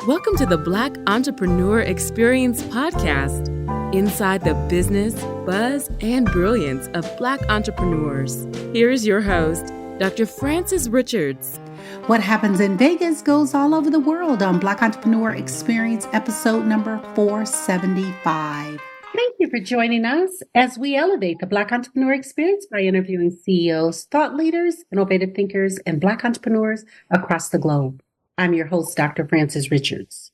Welcome to the Black Entrepreneur Experience podcast, inside the business, buzz, and brilliance of Black entrepreneurs. Here is your host, Dr. Frances Richards. What happens in Vegas goes all over the world on Black Entrepreneur Experience episode number 475. Thank you for joining us as we elevate the Black Entrepreneur Experience by interviewing CEOs, thought leaders, innovative thinkers, and Black entrepreneurs across the globe. I'm your host, Dr. Frances Richards.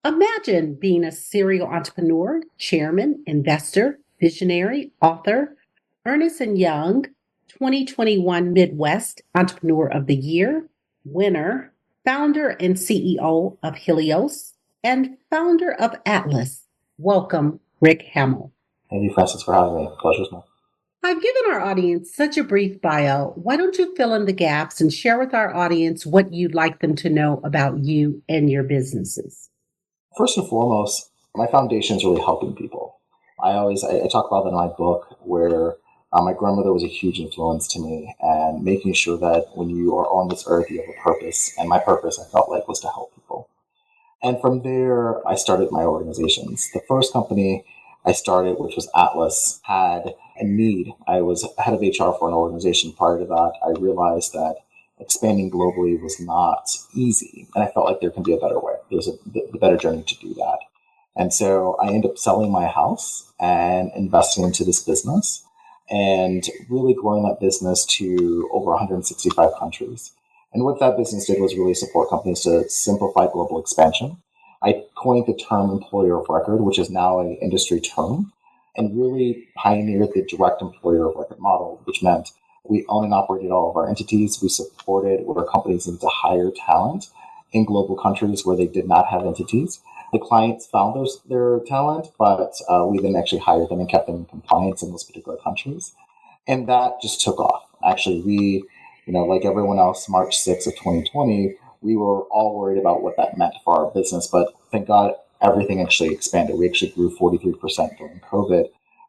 Imagine being a serial entrepreneur, chairman, investor, visionary, author, Ernst & Young 2021 Midwest Entrepreneur of the Year, winner, founder and CEO of Helios, and founder of Atlas. Welcome, Rick Hamell. Thank you, Frances, for having me. Pleasure's mine. I've given our audience such a brief bio. Why don't you fill in the gaps and share with our audience what you'd like them to know about you and your businesses? First and foremost, my foundation is really helping people. I talk about that in my book, where my grandmother was a huge influence to me, and making sure that when you are on this earth, you have a purpose. And my purpose, I felt like, was to help people. And from there, I started my organizations. The first company I started, which was Atlas, had a need. I was head of HR for an organization. Prior to that, I realized that expanding globally was not easy. And I felt like there can be a better way. There's a better journey to do that. And so I ended up selling my house and investing into this business and really growing that business to over 165 countries. And what that business did was really support companies to simplify global expansion. I coined the term employer of record, which is now an industry term, and really pioneered the direct employer of record model, which meant we own and operated all of our entities. We supported where companies needed to hire talent in global countries where they did not have entities. The clients found their talent, but we then actually hired them and kept them in compliance in those particular countries. And that just took off. Actually, we, like everyone else, March 6th of 2020, we were all worried about what that meant for our business. But thank God, everything actually expanded. We actually grew 43% during COVID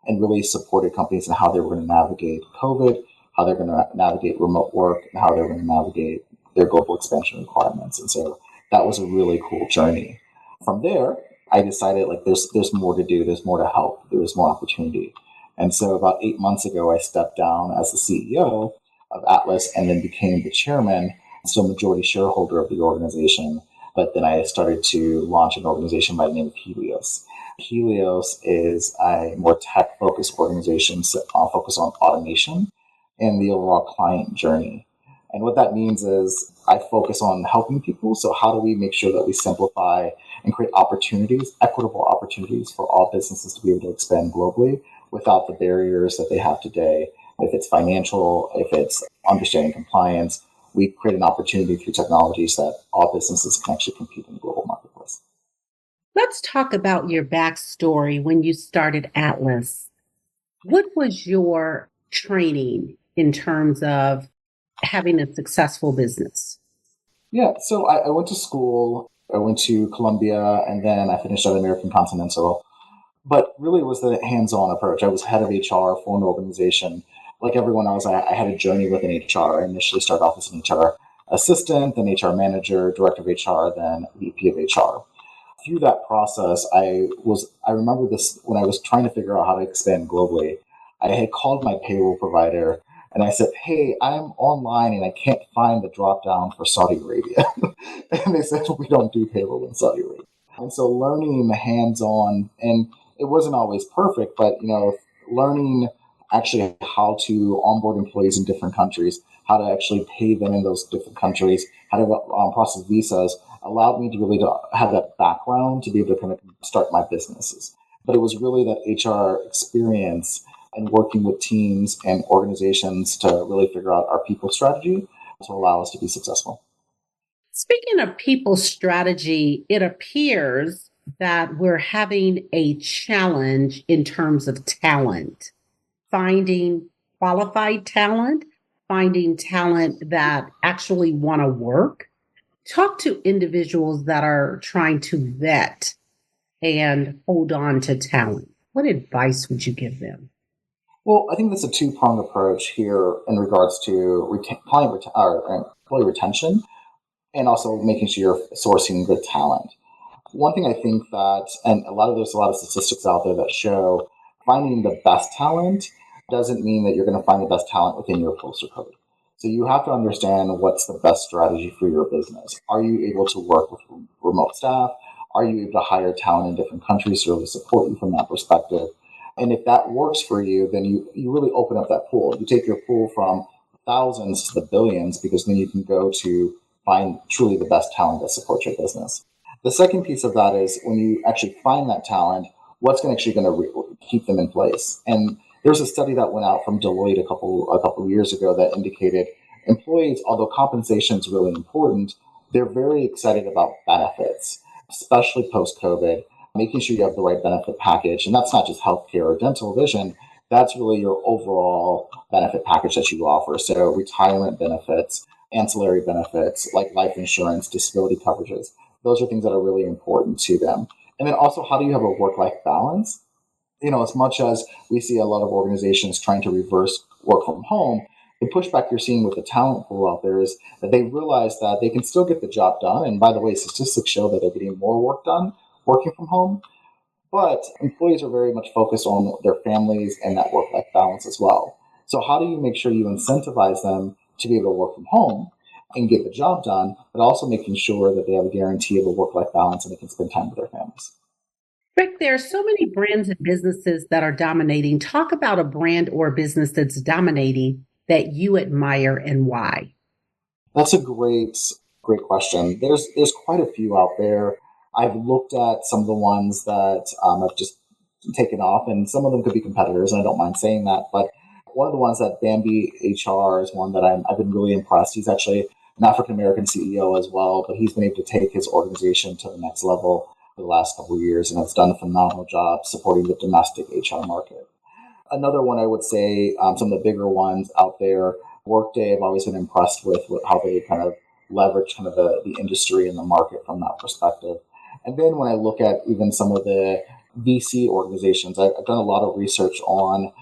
and really supported companies in how they were going to navigate COVID, how they're going to navigate remote work, and how they're going to navigate their global expansion requirements. And so that was a really cool journey. From there, I decided there's more to do, there's more to help, there's more opportunity. And so about 8 months ago, I stepped down as the CEO of Atlas and then became the chairman, still majority shareholder of the organization. But then I started to launch an organization by the name of Helios. Helios is a more tech-focused organization focused on automation and the overall client journey. And what that means is I focus on helping people. So how do we make sure that we simplify and create opportunities, equitable opportunities for all businesses to be able to expand globally without the barriers that they have today? If it's financial, if it's understanding compliance, we create an opportunity through technologies that all businesses can actually compete in the global marketplace. Let's talk about your backstory when you started Atlas. What was your training in terms of having a successful business? Yeah, so I went to school. I went to Columbia, and then I finished at American Continental. But really it was the hands-on approach. I was head of HR for an organization. Like everyone else, I had a journey within HR. I initially started off as an HR assistant, then HR manager, director of HR, then VP of HR. Through that process, I remember this when I was trying to figure out how to expand globally. I had called my payroll provider and I said, "Hey, I'm online and I can't find the drop down for Saudi Arabia." And they said, "We don't do payroll in Saudi Arabia." And so learning the hands-on, and it wasn't always perfect, but learning actually how to onboard employees in different countries, how to actually pay them in those different countries, how to process visas, allowed me to really have that background to be able to kind of start my businesses. But it was really that HR experience and working with teams and organizations to really figure out our people strategy to allow us to be successful. Speaking of people strategy, it appears that we're having a challenge in terms of talent. Finding qualified talent, finding talent that actually want to work. Talk to individuals that are trying to vet and hold on to talent. What advice would you give them? Well, I think that's a two-pronged approach here in regards to employee retention and also making sure you're sourcing good talent. One thing I think that, and there's a lot of statistics out there that show finding the best talent doesn't mean that you're going to find the best talent within your postal code. So you have to understand what's the best strategy for your business. Are you able to work with remote staff? Are you able to hire talent in different countries to really support you from that perspective? And if that works for you, then you really open up that pool. You take your pool from thousands to the billions, because then you can go to find truly the best talent that supports your business. The second piece of that is when you actually find that talent, what's going to keep them in place? And there's a study that went out from Deloitte a couple of years ago that indicated employees, although compensation is really important, they're very excited about benefits, especially post-COVID, making sure you have the right benefit package. And that's not just healthcare or dental vision. That's really your overall benefit package that you offer. So retirement benefits, ancillary benefits like life insurance, disability coverages. Those are things that are really important to them. And then also, how do you have a work-life balance? As much as we see a lot of organizations trying to reverse work from home, the pushback you're seeing with the talent pool out there is that they realize that they can still get the job done. And by the way, statistics show that they're getting more work done working from home. But employees are very much focused on their families and that work-life balance as well. So how do you make sure you incentivize them to be able to work from home and get the job done, but also making sure that they have a guarantee of a work-life balance and they can spend time with their families? Rick, there are so many brands and businesses that are dominating. Talk about a brand or business that's dominating that you admire and why. That's a great question. There's quite a few out there. I've looked at some of the ones that have just taken off, and some of them could be competitors, and I don't mind saying that. But one of the ones that Bambi HR is one that I've been really impressed. He's actually an African-American CEO as well, but he's been able to take his organization to the next level for the last couple of years and has done a phenomenal job supporting the domestic HR market. Another one I would say, some of the bigger ones out there, Workday, I've always been impressed with how they kind of leverage kind of the industry and the market from that perspective. And then when I look at even some of the VC organizations, I've done a lot of research on,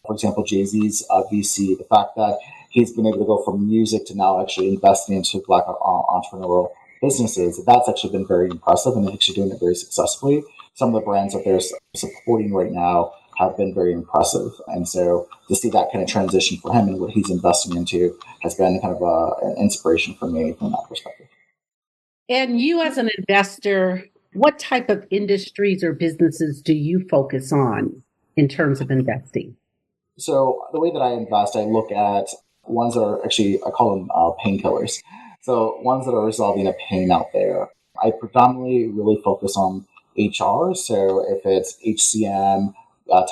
for example, Jay-Z's VC, the fact that he's been able to go from music to now actually investing into Black entrepreneurial businesses. That's actually been very impressive, and actually doing it very successfully. Some of the brands that they're supporting right now have been very impressive. And so to see that kind of transition for him and what he's investing into has been kind of an inspiration for me from that perspective. And you as an investor, what type of industries or businesses do you focus on in terms of investing? So the way that I invest, I look at ones that are actually, I call them painkillers. So ones that are resolving a pain out there. I predominantly really focus on HR. So if it's HCM,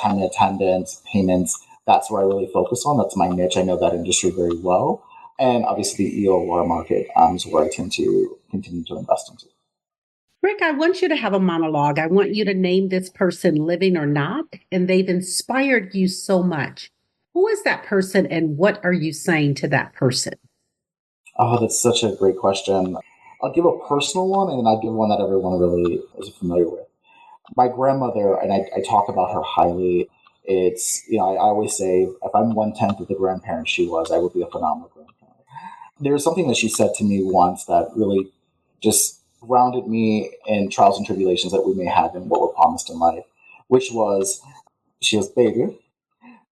time and attendance, payments, that's where I really focus on. That's my niche. I know that industry very well. And obviously the EOR market is where I tend to continue to invest into. Rick, I want you to have a monologue. I want you to name this person, living or not, and they've inspired you so much. Who is that person and what are you saying to that person? Oh, that's such a great question. I'll give a personal one, and then I'll give one that everyone really is familiar with. My grandmother, and I talk about her highly. It's, I always say, if I'm 1/10 of the grandparent she was, I would be a phenomenal grandparent. There's something that she said to me once that really just grounded me in trials and tribulations that we may have in what we're promised in life, which was, she was, baby,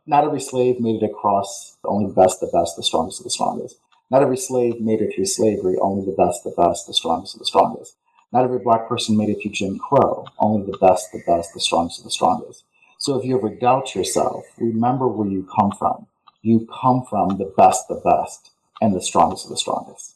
not every slave made it across, only the best, the strongest of the strongest. Not every slave made it through slavery, only the best, the strongest of the strongest. Not every Black person made it through Jim Crow, only the best, the strongest of the strongest. So if you ever doubt yourself, remember where you come from. You come from the best, and the strongest of the strongest.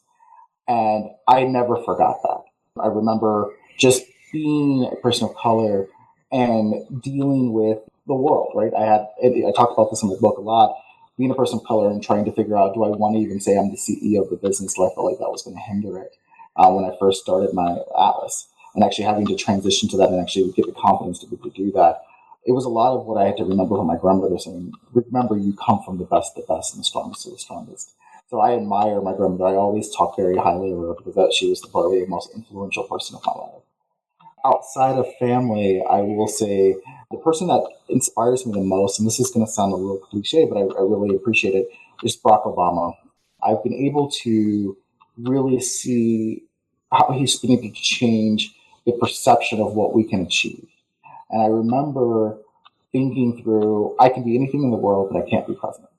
And I never forgot that. I remember just being a person of color and dealing with the world, right? I talk about this in my book a lot, being a person of color and trying to figure out, do I want to even say I'm the CEO of the business? I felt like that was going to hinder it when I first started my Atlas. And actually having to transition to that and actually get the confidence to be able to do that. It was a lot of what I had to remember from my grandmother saying, remember, you come from the best, and the strongest of the strongest. So I admire my grandmother. I always talk very highly of her because that she was probably the most influential person of my life. Outside of family, I will say the person that inspires me the most, and this is going to sound a little cliche, but I really appreciate it, is Barack Obama. I've been able to really see how he's been able to change the perception of what we can achieve. And I remember thinking through, I can be anything in the world, but I can't be president.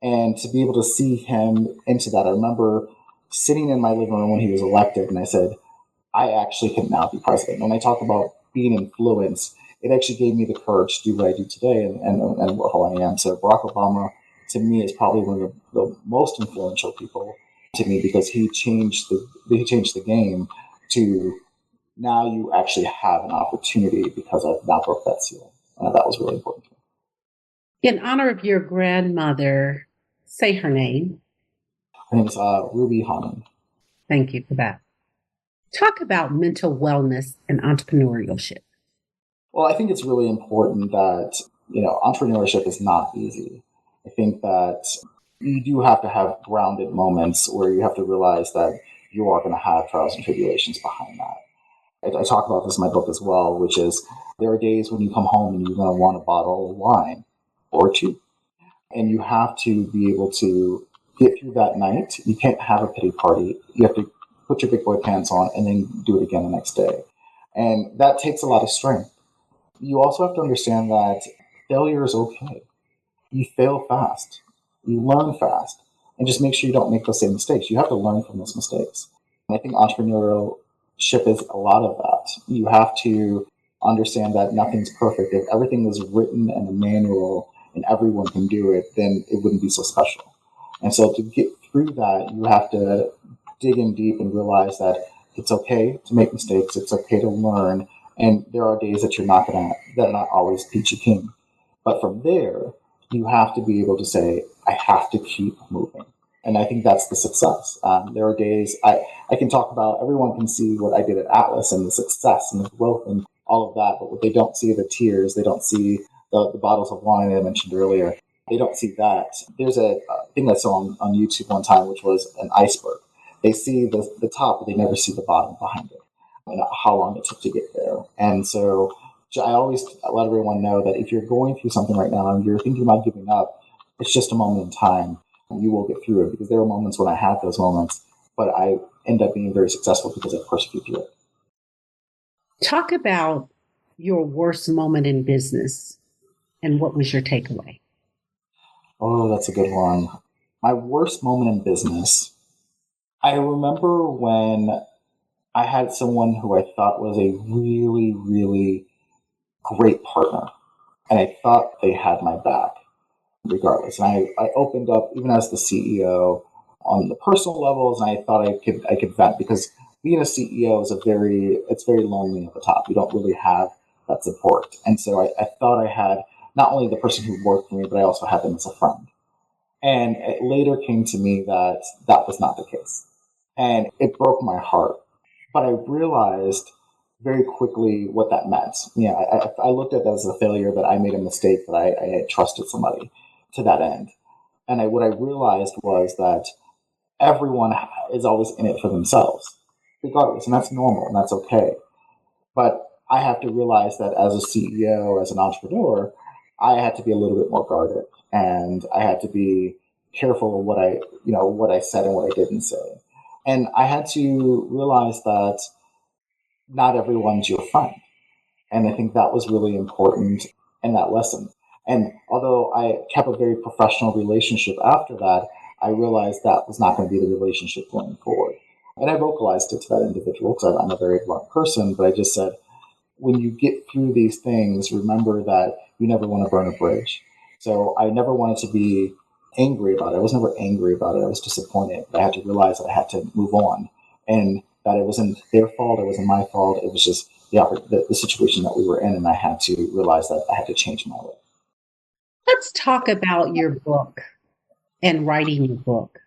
And to be able to see him into that, I remember sitting in my living room when he was elected, and I said, I actually can now be president. When I talk about being influenced, it actually gave me the courage to do what I do today and who I am. So Barack Obama, to me, is probably one of the most influential people to me, because he changed the game to now you actually have an opportunity because I've now broke that ceiling. That was really important to me. In honor of your grandmother, say her name. Her name is Ruby Hamell. Thank you for that. Talk about mental wellness and entrepreneurship. Well, I think it's really important that, entrepreneurship is not easy. I think that you do have to have grounded moments where you have to realize that you are going to have trials and tribulations behind that. I talk about this in my book as well, which is there are days when you come home and you're going to want a bottle of wine or two. And you have to be able to get through that night. You can't have a pity party. You have to put your big boy pants on and then do it again the next day. And that takes a lot of strength. You also have to understand that failure is okay. You fail fast. You learn fast. And just make sure you don't make those same mistakes. You have to learn from those mistakes. And I think entrepreneurship is a lot of that. You have to understand that nothing's perfect. If everything was written in a manual and everyone can do it, then it wouldn't be so special. And so to get through that, you have to dig in deep and realize that it's okay to make mistakes. It's okay to learn. And there are days that that are not always peachy keen. But from there, you have to be able to say, I have to keep moving. And I think that's the success. There are days I can talk about, everyone can see what I did at Atlas and the success and the growth and all of that. But what they don't see are the tears. They don't see the bottles of wine I mentioned earlier. They don't see that. There's a thing I saw on YouTube one time, which was an iceberg. They see the top, but they never see the bottom behind it and how long it took to get there. And so I always let everyone know that if you're going through something right now and you're thinking about giving up, it's just a moment in time. You will get through it, because there are moments when I had those moments, but I end up being very successful because I persevered through it. Talk about your worst moment in business and what was your takeaway? Oh, that's a good one. My worst moment in business. I remember when I had someone who I thought was a really, really great partner, and I thought they had my back regardless. And I opened up, even as the CEO, on the personal levels, and I thought I could vent, because being a CEO is it's very lonely at the top. You don't really have that support. And so I thought I had not only the person who worked for me, but I also had them as a friend. And it later came to me that that was not the case. And it broke my heart. But I realized very quickly what that meant. I looked at it as a failure, that I made a mistake, that I had trusted somebody to that end. And what I realized was that everyone is always in it for themselves, regardless. And that's normal, and that's okay. But I have to realize that as a CEO, as an entrepreneur, I had to be a little bit more guarded, and I had to be careful of what I said and what I didn't say. And I had to realize that not everyone's your friend. And I think that was really important in that lesson. And although I kept a very professional relationship after that, I realized that was not going to be the relationship going forward. And I vocalized it to that individual, because I'm a very blunt person, but I just said, when you get through these things, remember that you never want to burn a bridge. So I never wanted to be angry about it. I was never angry about it. I was disappointed. But I had to realize that I had to move on, and that it wasn't their fault. It wasn't my fault. It was just the situation that we were in, and I had to realize that I had to change my way. Let's talk about your book and writing your book.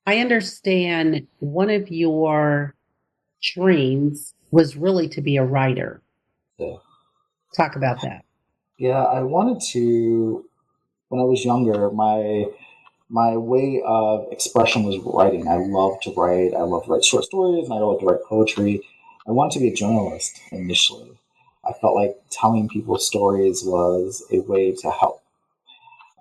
I understand one of your dreams was really to be a writer. Yeah. Talk about that. Yeah, I wanted to, when I was younger, my way of expression was writing. I loved to write. I loved to write short stories, and I loved to write poetry. I wanted to be a journalist initially. I felt like telling people stories was a way to help.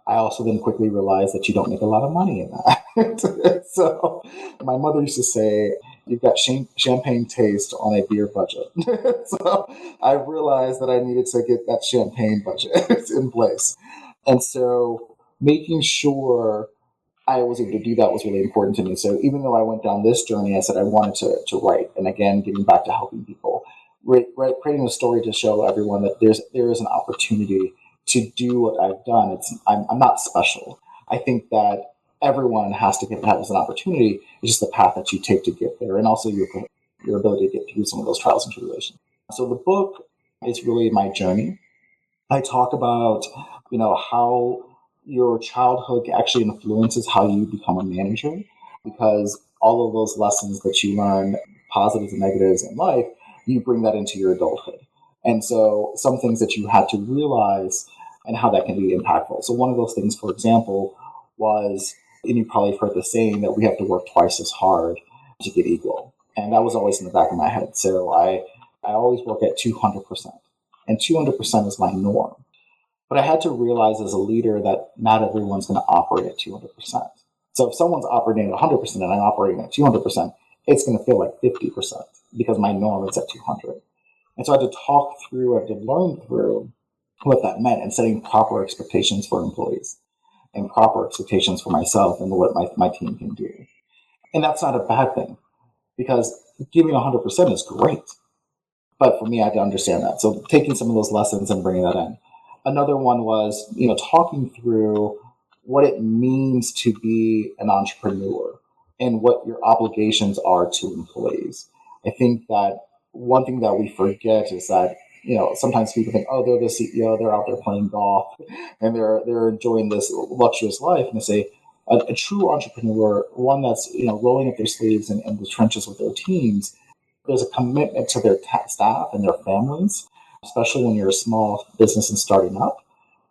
I also then quickly realized that you don't make a lot of money in that. So my mother used to say, you've got champagne taste on a beer budget. So I realized that I needed to get that champagne budget in place. And so making sure I was able to do that was really important to me. So even though I went down this journey, I said I wanted to write. And again, getting back to helping people, creating a story to show everyone that there is an opportunity to do what I've done. I'm not special. I think that everyone has to have as an opportunity. It's just the path that you take to get there, and also your ability to get through some of those trials and tribulations. So the book is really my journey. I talk about, how your childhood actually influences how you become a manager, because all of those lessons that you learn, positives and negatives in life, you bring that into your adulthood. And so some things that you had to realize and how that can be impactful. So one of those things, for example, was, and you probably have heard the saying that we have to work twice as hard to get equal. And that was always in the back of my head. So I always work at 200%. And 200% is my norm. But I had to realize as a leader that not everyone's going to operate at 200%. So if someone's operating at 100% and I'm operating at 200%, it's going to feel like 50% because my norm is at 200. And so I had to talk through, I had to learn through what that meant and setting proper expectations for employees and proper expectations for myself and what my team can do. And that's not a bad thing, because giving 100% is great. But for me, I had to understand that. So taking some of those lessons and bringing that in. Another one was, talking through what it means to be an entrepreneur and what your obligations are to employees. I think that one thing that we forget is that, sometimes people think, oh, they're the CEO, they're out there playing golf and they're enjoying this luxurious life. And they say a true entrepreneur, one that's, rolling up their sleeves and in the trenches with their teams, there's a commitment to their staff and their families, especially when you're a small business and starting up,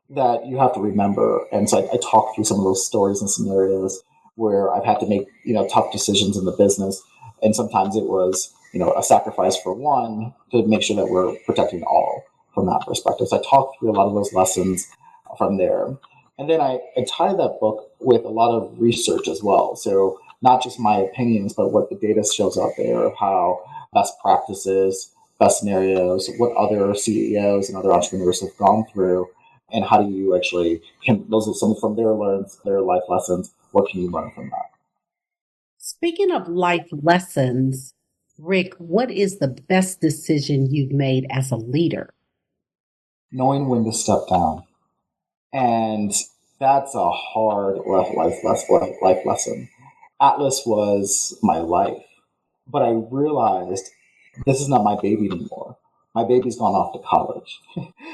that you have to remember. And so I talk through some of those stories and scenarios where I've had to make, tough decisions in the business. And sometimes it was, a sacrifice for one to make sure that we're protecting all from that perspective. So I talk through a lot of those lessons from there. And then I tie that book with a lot of research as well. So not just my opinions, but what the data shows out there of how best practices, best scenarios, what other CEOs and other entrepreneurs have gone through, and how do you actually, those are some from their life lessons, what can you learn from that? Speaking of life lessons, Rick, what is the best decision you've made as a leader? Knowing when to step down. And that's a hard life lesson. Atlas was my life, but I realized this is not my baby anymore. My baby's gone off to college.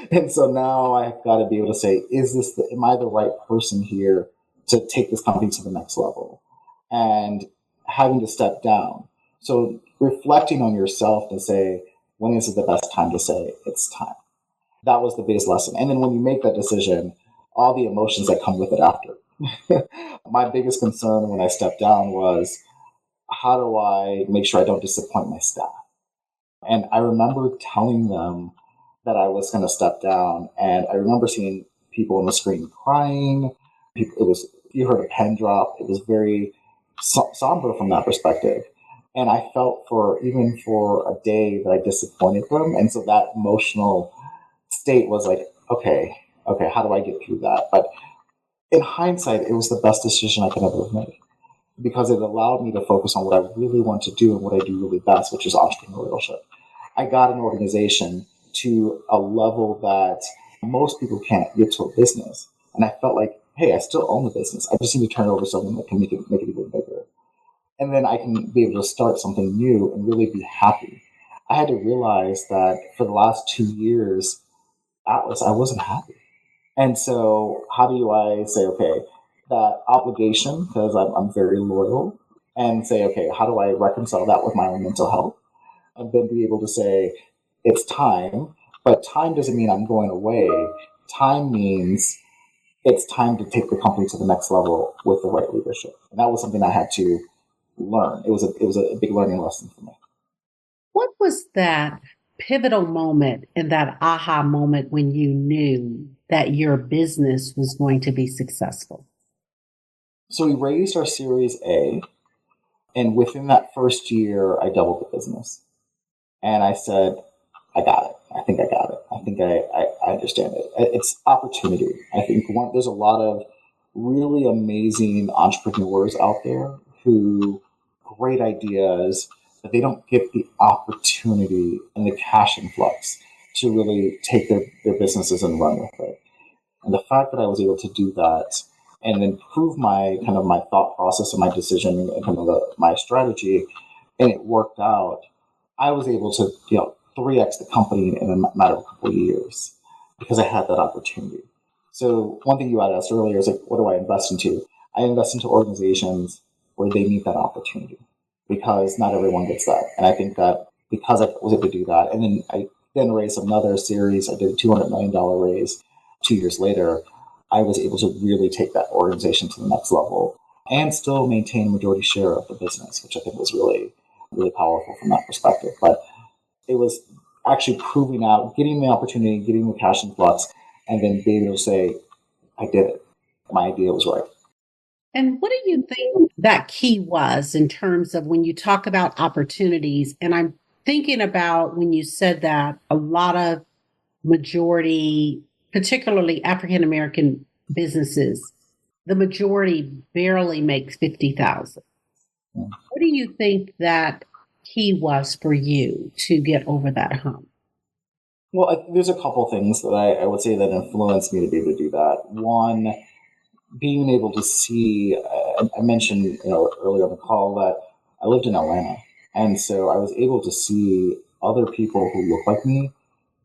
And so now I've got to be able to say, am I the right person here to take this company to the next level? And having to step down. So reflecting on yourself to say, when is it the best time to say it's time? That was the biggest lesson. And then when you make that decision, all the emotions that come with it after. My biggest concern when I stepped down was, how do I make sure I don't disappoint my staff? And I remember telling them that I was going to step down. And I remember seeing people on the screen crying. You heard a pen drop. It was very somber from that perspective. And I felt even for a day that I disappointed them. And so that emotional state was like, okay, how do I get through that? But in hindsight, it was the best decision I could ever have made, because it allowed me to focus on what I really want to do and what I do really best, which is entrepreneurship. I got an organization to a level that most people can't get to a business. And I felt like, hey, I still own the business. I just need to turn it over to someone that can make it even bigger. And then I can be able to start something new and really be happy. I had to realize that for the last 2 years, Atlas, I wasn't happy. And so how do I say, okay, that obligation, because I'm very loyal, and say, okay, how do I reconcile that with my own mental health? And then be able to say, it's time, but time doesn't mean I'm going away. Time means it's time to take the company to the next level with the right leadership. And that was something I had to learn. It was a big learning lesson for me. What was that pivotal moment and that aha moment when you knew that your business was going to be successful? So we raised our Series A, And within that first year, I doubled the business. And I said, I got it. I think I got it. I think I understand it. It's opportunity. I think there's a lot of really amazing entrepreneurs out there who great ideas, but they don't get the opportunity and the cash influx to really take their businesses and run with it. And the fact that I was able to do that and then prove my thought process and my decision and my strategy, and it worked out, I was able to 3x the company in a matter of a couple of years because I had that opportunity. So one thing you had asked earlier is like, what do I invest into? I invest into organizations where they need that opportunity because not everyone gets that. And I think that because I was able to do that, and then I raised another series, I did a $200 million raise 2 years later, I was able to really take that organization to the next level and still maintain majority share of the business, which I think was really, really powerful from that perspective. But it was actually proving out, getting the opportunity, getting the cash influx, and then being able to say, I did it. My idea was right. And what do you think that key was in terms of when you talk about opportunities? And I'm thinking about when you said that a lot of majority, particularly African-American businesses, the majority barely makes 50,000. What do you think that key was for you to get over that hump? Well, there's a couple things that I would say that influenced me to be able to do that. One, being able to see, I mentioned earlier on the call that I lived in Atlanta. And so I was able to see other people who look like me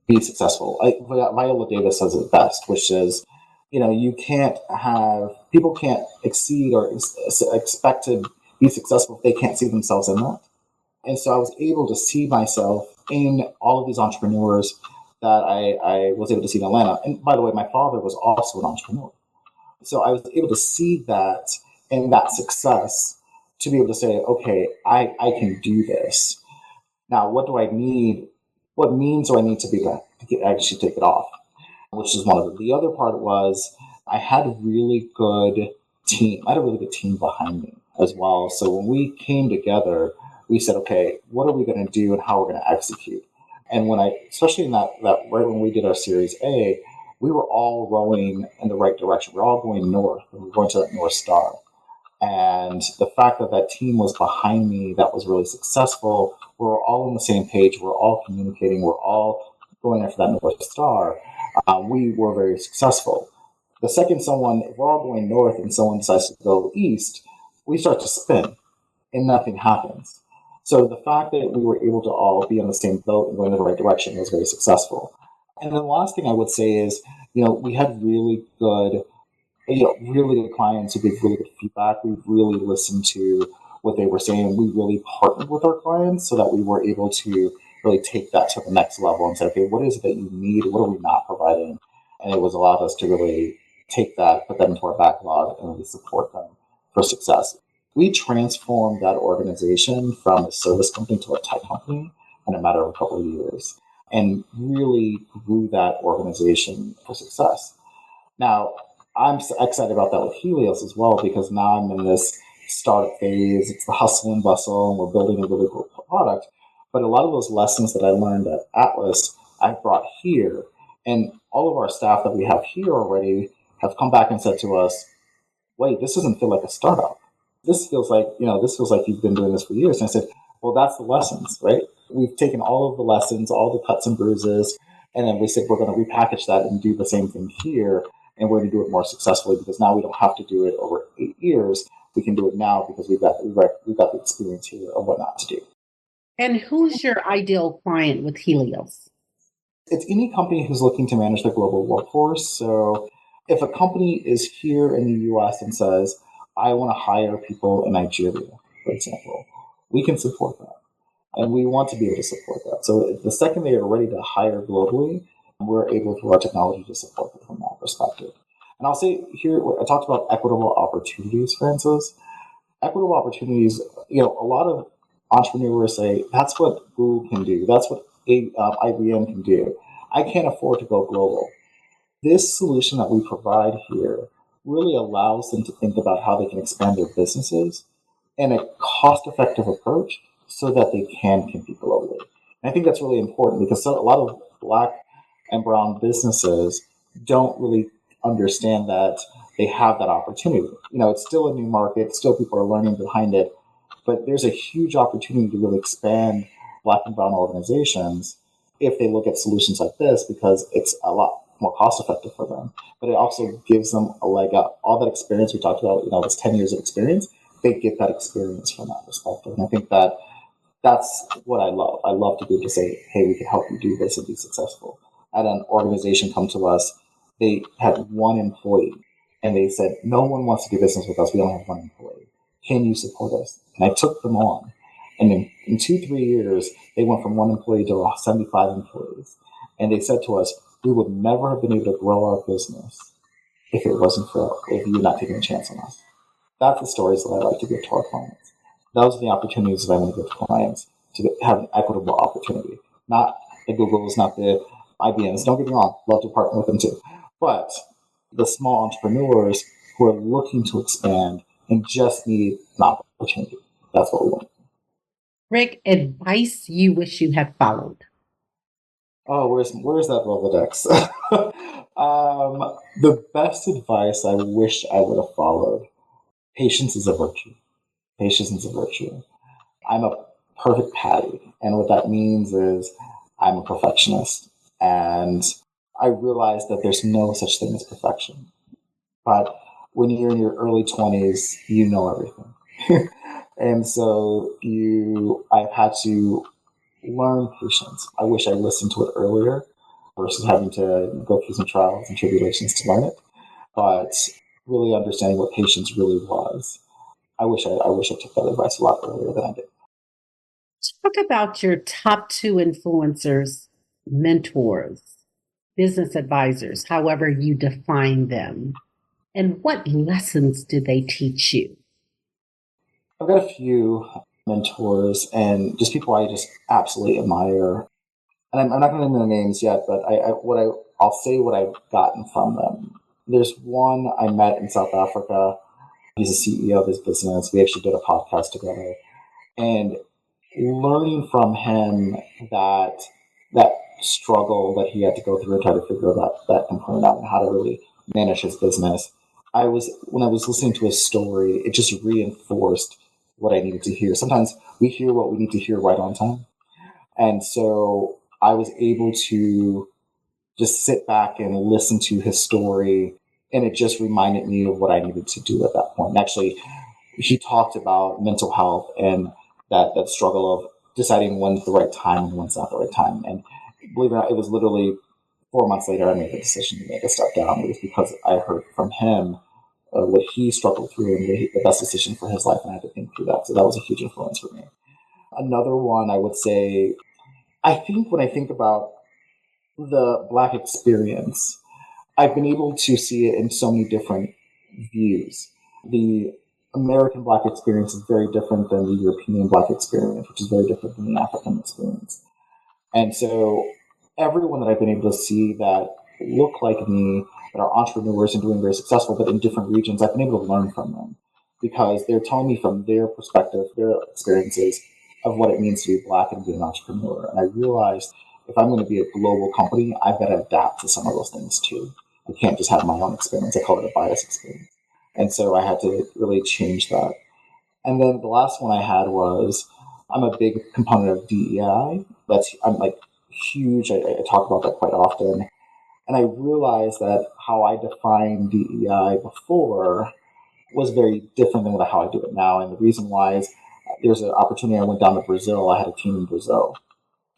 be successful. Viola Davis says it best, which is, people can't exceed or expect to be successful if they can't see themselves in that. And so I was able to see myself in all of these entrepreneurs that I was able to see in Atlanta. And by the way, my father was also an entrepreneur. So I was able to see that and that success to be able to say, okay, I can do this. Now, what do I need? What means do I need to be to actually take it off? Which is one of it. The other part was I had a really good team. I had a really good team behind me as well. So when we came together, we said, okay, what are we going to do and how we're going to execute? And especially in that right when we did our Series A, we were all rowing in the right direction. We're all going north, and we're going to that North Star. And the fact that that team was behind me, that was really successful. We're all on the same page. We're all communicating. We're all going after that North Star. We were very successful. The second if we're all going north and someone decides to go east, we start to spin and nothing happens. So the fact that we were able to all be on the same boat and going in the right direction was very successful. And then the last thing I would say is, we had really good clients who gave really good feedback. We really listened to what they were saying. We really partnered with our clients so that we were able to really take that to the next level and say, okay, what is it that you need? What are we not providing? And it was allowed us to really take that, put that into our backlog, and really support them for success. We transformed that organization from a service company to a tech company in a matter of a couple of years and really grew that organization for success. Now, I'm excited about that with Helios as well, because now I'm in this startup phase. It's the hustle and bustle, and we're building a really cool product. But a lot of those lessons that I learned at Atlas, I've brought here. And all of our staff that we have here already have come back and said to us, wait, this doesn't feel like a startup. This feels like you've been doing this for years. And I said, well, that's the lessons, right? We've taken all of the lessons, all the cuts and bruises, and then we said we're going to repackage that and do the same thing here. And we're going to do it more successfully because now we don't have to do it over 8 years. We can do it now because we've got the experience here of what not to do. And who's your ideal client with Helios? It's any company who's looking to manage their global workforce. So if a company is here in the US and says, I want to hire people in Nigeria, for example, we can support that. And we want to be able to support that. So the second they are ready to hire globally, we're able through our technology to support them from that perspective. And I'll say here, I talked about equitable opportunities, Francis. Equitable opportunities, a lot of entrepreneurs say, that's what Google can do. That's what IBM can do. I can't afford to go global. This solution that we provide here really allows them to think about how they can expand their businesses in a cost-effective approach so that they can compete globally. And I think that's really important because a lot of Black and brown businesses don't really understand that they have that opportunity. It's still a new market, still people are learning behind it, but there's a huge opportunity to really expand Black and brown organizations if they look at solutions like this, because it's a lot more cost effective for them. But it also gives them a leg up. All that experience we talked about, this 10 years of experience, they get that experience from that perspective. And I think that's what I love. I love to be able to say, hey, we can help you do this and be successful. I had an organization come to us. They had one employee, and they said, no one wants to do business with us. We only have one employee. Can you support us? And I took them on. And in 2-3 years, they went from one employee to 75 employees. And they said to us, we would never have been able to grow our business if it wasn't for if you're not taking a chance on us. That's the stories that I like to give to our clients. Those are the opportunities that I want to give to clients to have an equitable opportunity. Not the Googles, not the IBMs. Don't get me wrong, love to partner with them too. But the small entrepreneurs who are looking to expand and just need an opportunity. That's what we want. Rick, advice you wish you had followed? Oh, where's that Rolodex? The best advice I wish I would have followed: patience is a virtue. Patience is a virtue. I'm a perfect Patty, and what that means is I'm a perfectionist, and I realize that there's no such thing as perfection. But when you're in your early 20s, you know everything. And so I've had to learn patience. I wish I listened to it earlier versus having to go through some trials and tribulations to learn it. But really understanding what patience really was. I wish I took that advice a lot earlier than I did. Talk about your top 2 influencers, mentors, business advisors, however you define them. And what lessons do they teach you? I've got a few mentors and just people I just absolutely admire. And I'm not going to name their names yet, but I'll say what I've gotten from them. There's one I met in South Africa. He's a CEO of his business. We actually did a podcast together. And learning from him that struggle that he had to go through and try to figure that component out and how to really manage his business. When I was listening to his story, it just reinforced what I needed to hear. Sometimes we hear what we need to hear right on time. And so I was able to just sit back and listen to his story, and it just reminded me of what I needed to do at that point. And actually, he talked about mental health and that struggle of deciding when's the right time and when's not the right time. And believe it or not, it was literally 4 months later I made the decision to make a step down. It was because I heard from him what he struggled through and the best decision for his life, and I had to think through that. So that was a huge influence for me. Another one I would say, I think when I think about the Black experience, I've been able to see it in so many different views. The American Black experience is very different than the European Black experience, which is very different than the African experience. And so everyone that I've been able to see that look like me, that are entrepreneurs and doing very successful, but in different regions, I've been able to learn from them because they're telling me from their perspective, their experiences of what it means to be Black and be an entrepreneur. And I realized if I'm going to be a global company, I've got to adapt to some of those things too. I can't just have my own experience. I call it a bias experience. And so I had to really change that. And then the last one I had was, I'm a big component of DEI. I'm like huge. I talk about that quite often. And I realized that how I defined DEI before was very different than how I do it now. And the reason why is there's an opportunity. I went down to Brazil. I had a team in Brazil.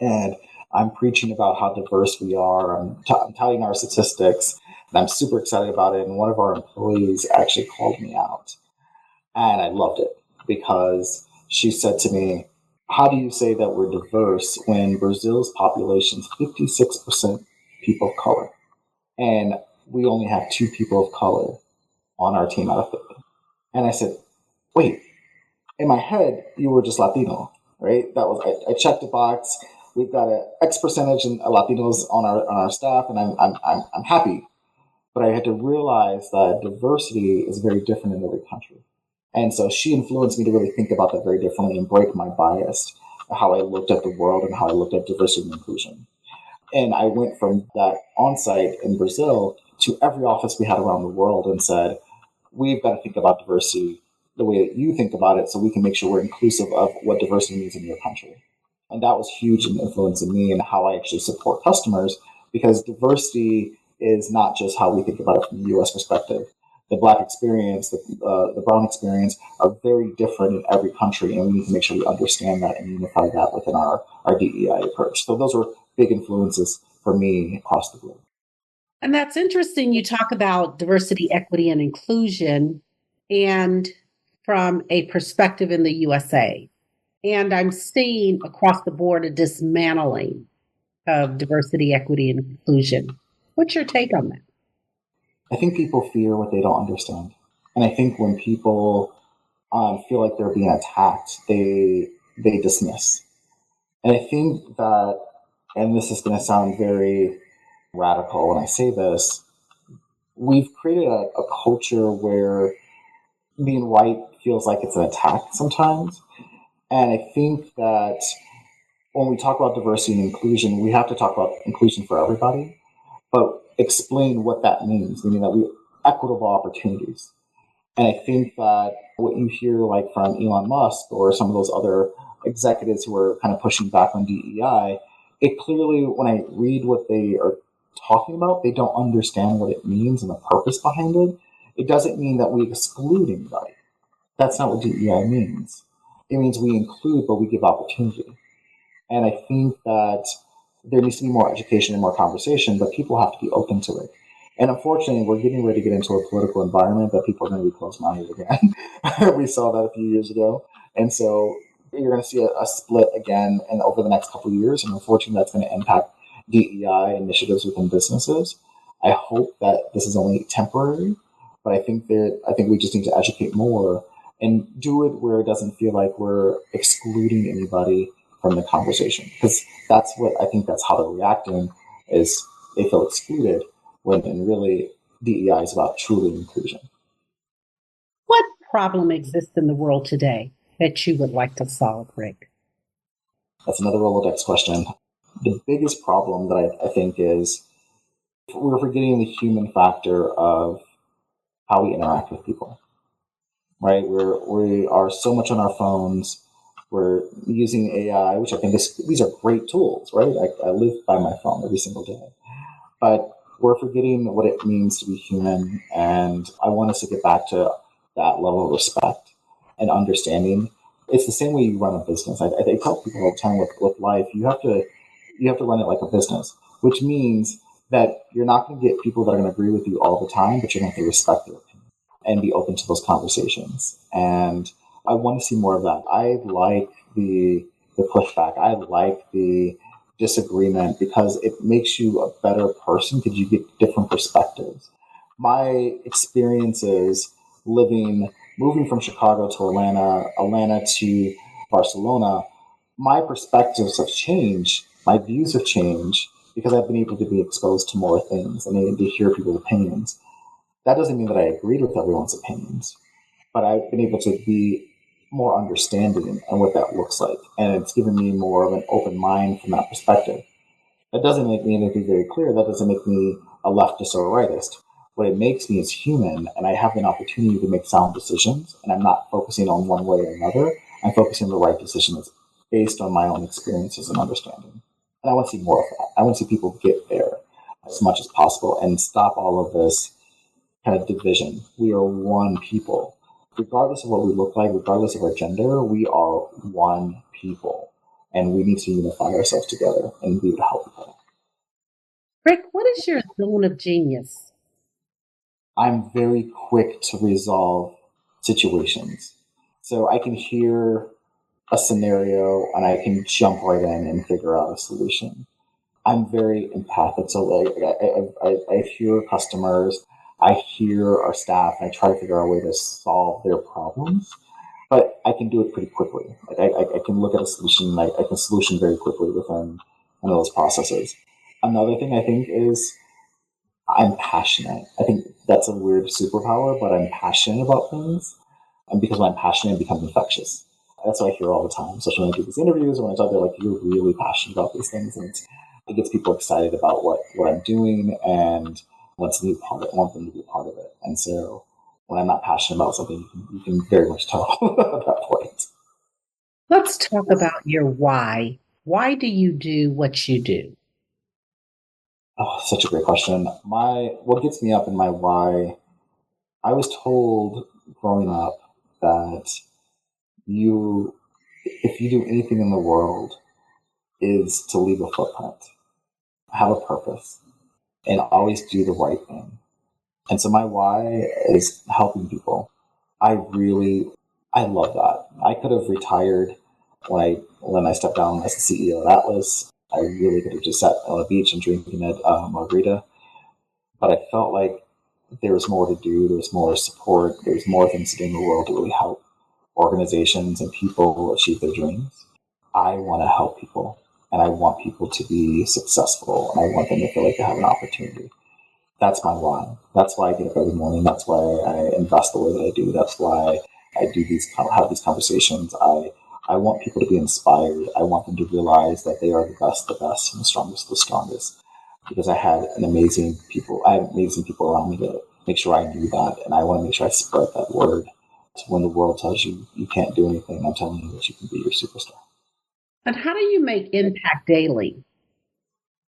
And I'm preaching about how diverse we are. I'm touting our statistics. And I'm super excited about it. And one of our employees actually called me out. And I loved it because she said to me, how do you say that we're diverse when Brazil's population is 56% people of color? And we only have 2 people of color on our team out of 50. And I said, wait, in my head, you were just Latino, right? I checked the box. We've got an X percentage of Latinos on our staff, and I'm happy. But I had to realize that diversity is very different in every country. And so she influenced me to really think about that very differently and break my bias, how I looked at the world and how I looked at diversity and inclusion. And I went from that on-site in Brazil to every office we had around the world and said, we've got to think about diversity the way that you think about it so we can make sure we're inclusive of what diversity means in your country. And that was huge in influencing me and how I actually support customers, because diversity is not just how we think about it from the US perspective. The Black experience, the Brown experience are very different in every country, and we need to make sure we understand that and unify that within our DEI approach. So those were big influences for me across the globe. And that's interesting. You talk about diversity, equity, and inclusion, and from a perspective in the USA. And I'm seeing across the board a dismantling of diversity, equity, and inclusion. What's your take on that? I think people fear what they don't understand. And I think when people feel like they're being attacked, they dismiss. And I think that, and this is going to sound very radical when I say this, we've created a culture where being white feels like it's an attack sometimes. And I think that when we talk about diversity and inclusion, we have to talk about inclusion for everybody, but explain what that means, meaning that we equitable opportunities. And I think that what you hear like from Elon Musk or some of those other executives who are kind of pushing back on DEI, it clearly, when I read what they are talking about, they don't understand what it means and the purpose behind it. It doesn't mean that we exclude anybody. That's not what DEI means. It means we include, but we give opportunity. And I think that there needs to be more education and more conversation, but people have to be open to it. And unfortunately, we're getting ready to get into a political environment that people are going to be closed-minded again. We saw that a few years ago. And so you're going to see a split again and over the next couple of years. And unfortunately, that's going to impact DEI initiatives within businesses. I hope that this is only temporary, but I think we just need to educate more and do it where it doesn't feel like we're excluding anybody from the conversation. Because that's how they're reacting, is they feel excluded, when really DEI is about truly inclusion. What problem exists in the world today that you would like to solve, Rick? That's another Rolodex question. The biggest problem that I think is we're forgetting the human factor of how we interact with people, right? We are so much on our phones. We're using AI, which I think these are great tools, right? I live by my phone every single day. But we're forgetting what it means to be human. And I want us to get back to that level of respect and understanding. It's the same way you run a business. I tell people all the time with life, you have to run it like a business, which means that you're not going to get people that are going to agree with you all the time, but you're going to have to respect their opinion and be open to those conversations. And I want to see more of that. I like the pushback. I like the disagreement because it makes you a better person because you get different perspectives. My experiences moving from Chicago to Atlanta to Barcelona, my perspectives have changed. My views have changed because I've been able to be exposed to more things and to hear people's opinions. That doesn't mean that I agreed with everyone's opinions, but I've been able to be more understanding and what that looks like. And it's given me more of an open mind from that perspective. That doesn't make me, and to be very clear, that doesn't make me a leftist or a rightist. What it makes me is human, and I have an opportunity to make sound decisions, and I'm not focusing on one way or another. I'm focusing on the right decision that's based on my own experiences and understanding. And I want to see more of that. I want to see people get there as much as possible and stop all of this kind of division. We are one people. Regardless of what we look like, regardless of our gender, we are one people. And we need to unify ourselves together and be able to help each other. Rick, what is your zone of genius? I'm very quick to resolve situations. So I can hear a scenario and I can jump right in and figure out a solution. I'm very empathic. So I hear customers, I hear our staff, and I try to figure out a way to solve their problems. But I can do it pretty quickly. I can look at a solution, I can solution very quickly within one of those processes. Another thing I think is I'm passionate. I think that's a weird superpower, but I'm passionate about things. And because when I'm passionate, it becomes infectious. That's what I hear all the time, especially when I do these interviews or when I talk, they're like, you're really passionate about these things. And it gets people excited about what I'm doing and wants to be part of it, want them to be a part of it. And so when I'm not passionate about something, you can very much tell at that point. Let's talk about your why. Why do you do what you do? Oh, such a great question. What gets me up in my why, I was told growing up that if you do anything in the world, is to leave a footprint, have a purpose, and always do the right thing. And so my why is helping people. I love that. I could have retired when I stepped down as the CEO at Atlas. I really could have just sat on a beach and drinking a margarita. But I felt like there was more to do. There was more support. There was more things to do in the world to really help organizations and people achieve their dreams. I want to help people, and I want people to be successful, and I want them to feel like they have an opportunity. That's my why. That's why I get up every morning. That's why I invest the way that I do. That's why I have these conversations. I want people to be inspired. I want them to realize that they are the best, and the strongest, because I have amazing people around me to make sure I do that. And I want to make sure I spread that word. So when the world tells you you can't do anything, I'm telling you that you can be your superstar. And how do you make impact daily?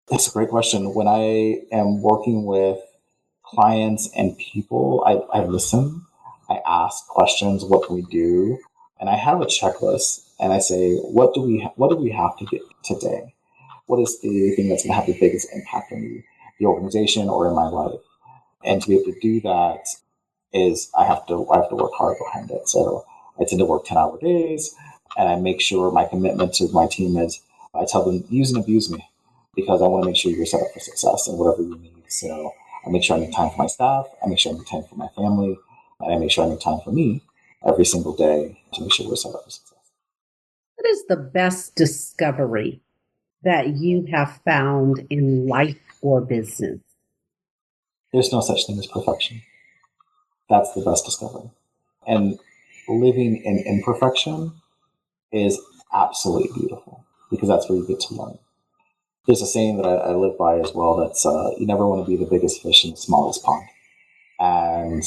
That's a great question. When I am working with clients and people, I listen, I ask questions, what can we do? And I have a checklist, and I say, what do we have to get today? What is the thing that's going to have the biggest impact on the organization or in my life? And to be able to do that is I have to work hard behind it. So I tend to work 10-hour days, and I make sure my commitment to my team is I tell them, use and abuse me, because I want to make sure you're set up for success and whatever you need. So I make sure I make time for my staff, I make sure I make time for my family, and I make sure I make time for me every single day to make sure we're set up for success. What is the best discovery that you have found in life or business? There's no such thing as perfection. That's the best discovery. And living in imperfection is absolutely beautiful, because that's where you get to learn. There's a saying that I live by as well, that's you never want to be the biggest fish in the smallest pond. And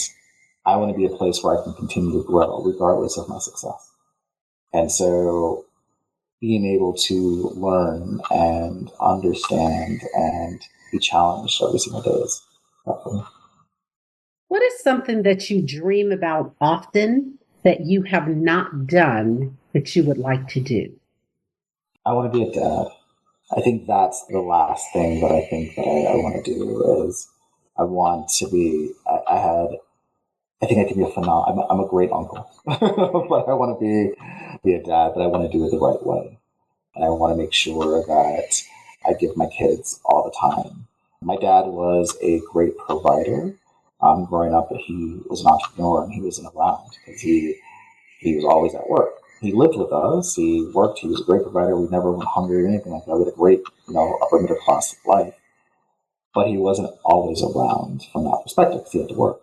I want to be a place where I can continue to grow regardless of my success. And so being able to learn and understand and be challenged every single day is definitely. What is something that you dream about often that you have not done that you would like to do? I want to be a dad. I think that's the last thing that I think that I want to do is I want to be, I think I can be I'm a great uncle, but I want to be a dad, but I want to do it the right way. And I want to make sure that I give my kids all the time. My dad was a great provider. Growing up, he was an entrepreneur, and he wasn't around because he was always at work. He lived with us. He worked. He was a great provider. We never went hungry or anything like that. We had a great, upper middle class life. But he wasn't always around from that perspective because he had to work.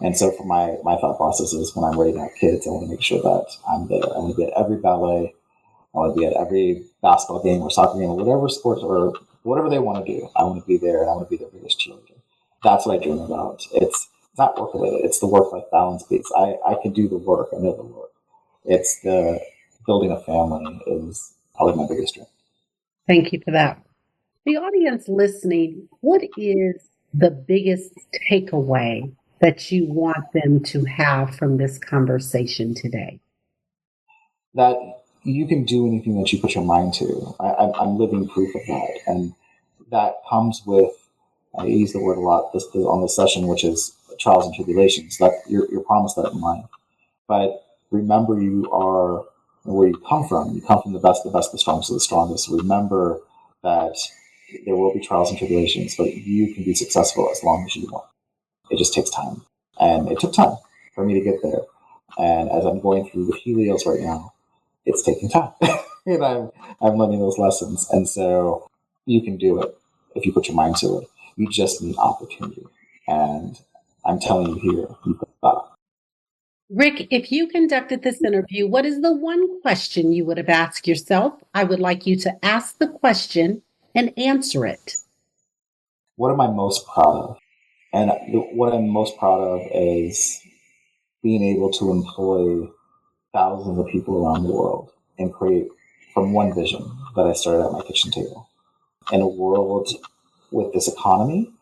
And so for my thought process is when I'm ready to have kids, I want to make sure that I'm there. I want to be at every ballet. I want to be at every basketball game or soccer game or whatever sports or whatever they want to do. I want to be there, and I want to be their biggest cheerleader. That's what I dream about. It's not work related. It's the work-life balance piece. I can do the work. I know the work. It's the building a family is probably my biggest dream. Thank you for that. The audience listening, what is the biggest takeaway that you want them to have from this conversation today? That you can do anything that you put your mind to. I'm living proof of that. And that comes with, I use the word a lot on this session, which is trials and tribulations. That you're promised that in life. But remember, you are where you come from. You come from the best, the strongest of the strongest. Remember that there will be trials and tribulations, but you can be successful as long as you want. It just takes time. And it took time for me to get there. And as I'm going through the Helios right now, it's taking time. And I'm learning those lessons. And so you can do it if you put your mind to it. You just need opportunity. And I'm telling you here, you've got it. Rick, if you conducted this interview, what is the one question you would have asked yourself? I would like you to ask the question and answer it. What am I most proud of? And what I'm most proud of is being able to employ thousands of people around the world and create from one vision that I started at my kitchen table. In a world with this economy,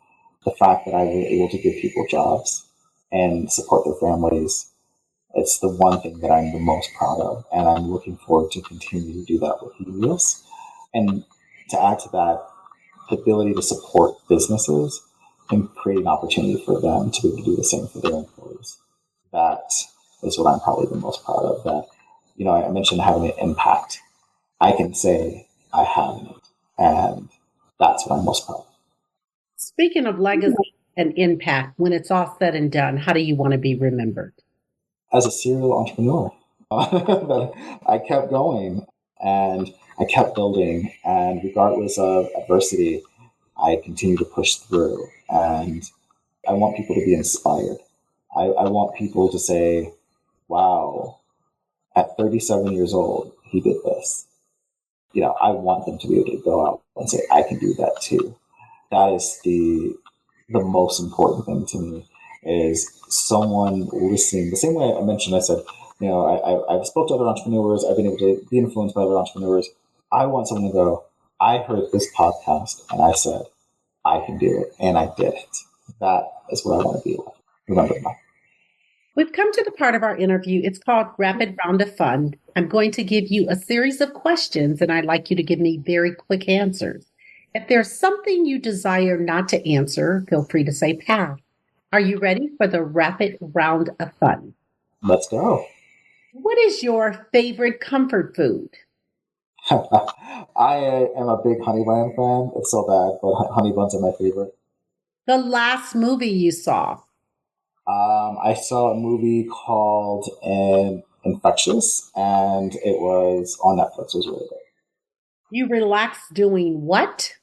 the fact that I was able to give people jobs and support their families, it's the one thing that I'm the most proud of. And I'm looking forward to continue to do that with Helios. And to add to that, the ability to support businesses and create an opportunity for them to be able to do the same for their employees. That is what I'm probably the most proud of. That, I mentioned having an impact. I can say I have it. And that's what I'm most proud of. Speaking of legacy and impact, when it's all said and done, how do you want to be remembered? As a serial entrepreneur, I kept going and I kept building. And regardless of adversity, I continue to push through. And I want people to be inspired. I want people to say, wow, at 37 years old, he did this. I want them to be able to go out and say, I can do that too. That is the most important thing to me, is someone listening. The same way I mentioned, I said, I've spoke to other entrepreneurs. I've been able to be influenced by other entrepreneurs. I want someone to go, I heard this podcast and I said, I can do it. And I did it. That is what I want to be like. Remember that. We've come to the part of our interview. It's called Rapid Round of Fun. I'm going to give you a series of questions, and I'd like you to give me very quick answers. If there's something you desire not to answer, feel free to say pass. Are you ready for the Rapid Round of Fun? Let's go. What is your favorite comfort food? I am a big Honey Bun fan. It's so bad, but Honey Buns are my favorite. The last movie you saw? I saw a movie called Infectious, and it was on Netflix. It was really good. You relax doing what?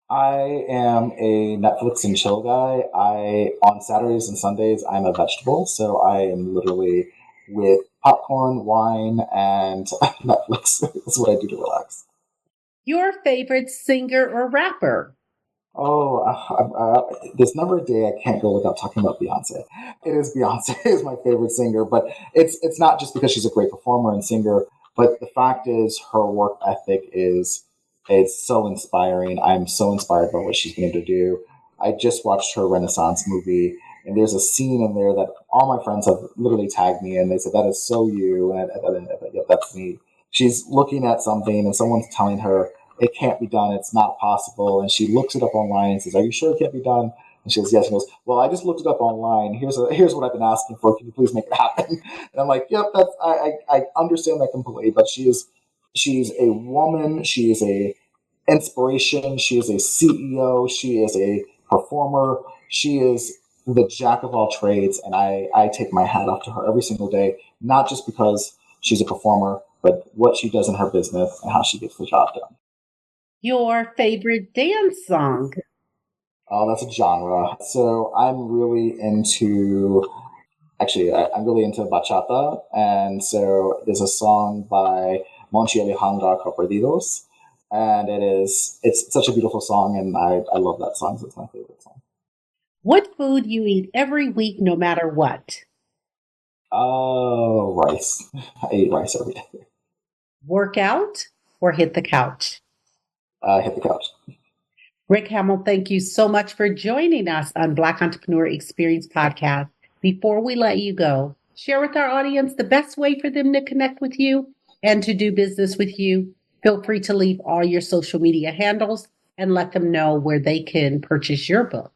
I am a Netflix and chill guy. On Saturdays and Sundays, I'm a vegetable, so I am literally with popcorn, wine, and Netflix. That's what I do to relax. Your favorite singer or rapper? This number a day, I can't go without talking about Beyonce. It is Beyonce is my favorite singer, but it's not just because she's a great performer and singer, but the fact is her work ethic is so inspiring. I'm so inspired by what she's been able to do. I just watched her Renaissance movie, and there's a scene in there that all my friends have literally tagged me in. They said, that is so you, and yep, that's me. She's looking at something, and someone's telling her, it can't be done. It's not possible. And she looks it up online and says, are you sure it can't be done? And she says, yes. She goes, well, I just looked it up online. Here's what I've been asking for. Can you please make it happen? And I'm like, yep, I understand that completely. But she's a woman. She is a inspiration. She is a CEO. She is a performer. She is the jack of all trades. And I take my hat off to her every single day, not just because she's a performer, but what she does in her business and how she gets the job done. Your favorite dance song? Oh, that's a genre. So I'm really into bachata. And so there's a song by Monchi Alejandra Perdidos. And it's such a beautiful song. And I love that song. So it's my favorite song. What food you eat every week, no matter what? Oh, rice. I eat rice every day. Work out or hit the couch? Hit the couch. Rick Hamell, thank you so much for joining us on Black Entrepreneur Experience Podcast. Before we let you go, share with our audience the best way for them to connect with you and to do business with you. Feel free to leave all your social media handles and let them know where they can purchase your book.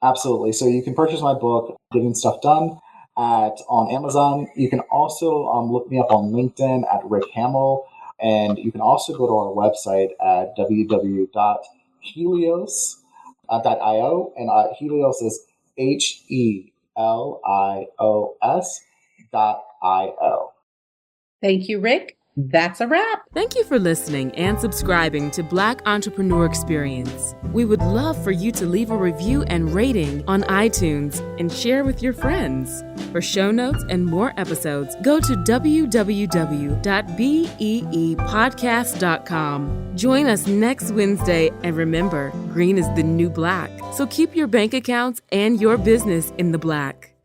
Absolutely. So you can purchase my book, Getting Stuff Done, on Amazon. You can also look me up on LinkedIn at Rick Hamell. And you can also go to our website at www.helios.io. And Helios is HELIOS.io. Thank you, Rick. That's a wrap. Thank you for listening and subscribing to Black Entrepreneur Experience. We would love for you to leave a review and rating on iTunes and share with your friends. For show notes and more episodes, go to www.beepodcast.com. Join us next Wednesday, and remember, green is the new black. So keep your bank accounts and your business in the black.